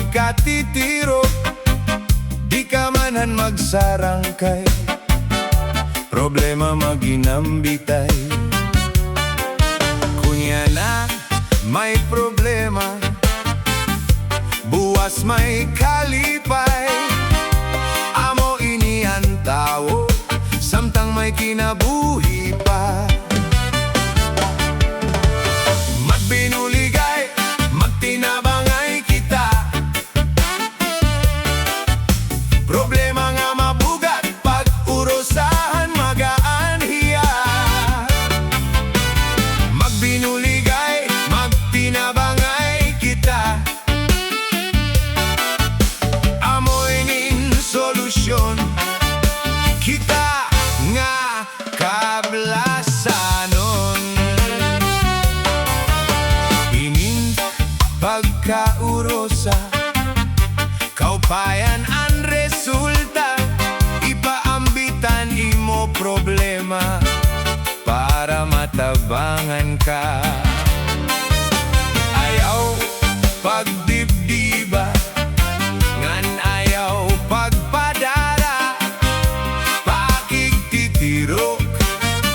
pagkatitiro, di ka manan magsarangkay, problema maginambitay. Kunya na may problema, buwas may kalipay. Amo ini ang tao, samtang may kinabuhi pa. Magbinuligay, magtinabangay kita, problema nga mabugat, pag urusahan magaan hiya. Magbinuligay, magtinabangay kita, amoy nin solusyon, kita nga kablasanon. Inin pagkaurosa, kaupayan ang resulta, ipaambitan imo problema para matabangan ka. Ayaw pagdibdiba, ngan ayaw pagpadara, pakigtitirok,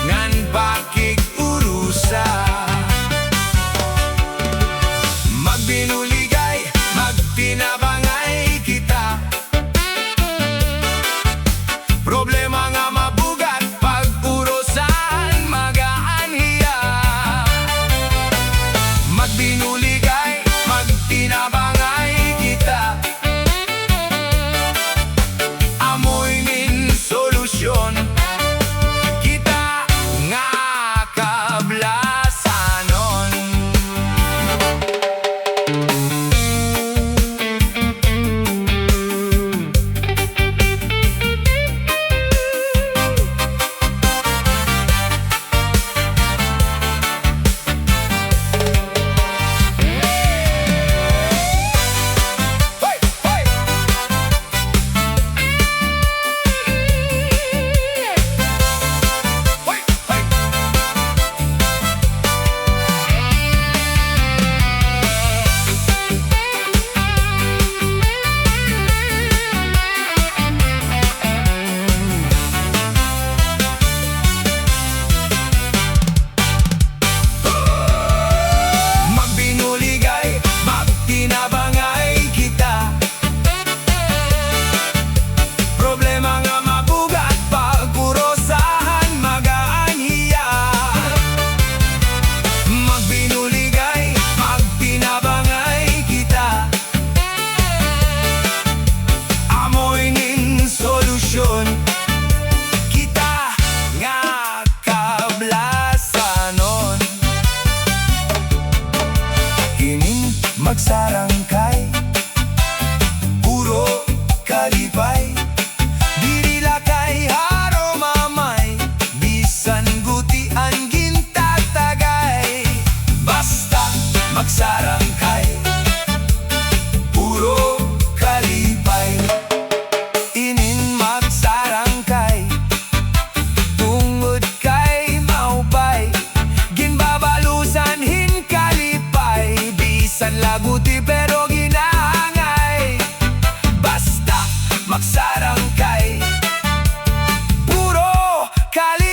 ngan pakigurusa. Magbinuligay, magtinabangay kita, problema nga mabugat, pag urusan magaan hiya. Magbinuligay, magtinabangay kita, amoy nin solusyon, kita nga kablasanon. Hoy! Hoy! Hoy! Hoy! Magbinuligay, magtinabangay kita, problema nga mabugat, pag urusahan magaan hiya. Magbinuligay, magtinabangay kita, amoy nin solusyon, kita nga kablasanon. Inin magsarangkay, puro kalipay, diri lakay haro mamay, bisan guti ang gintatagay. Basta magsarangkay, puro kalipay. Inin magsarangkay, tungod kay maupay, ginbabalusan hin kalipay, bisan laguti pero ginahangay. Basta magsarangkay, puro kalipay.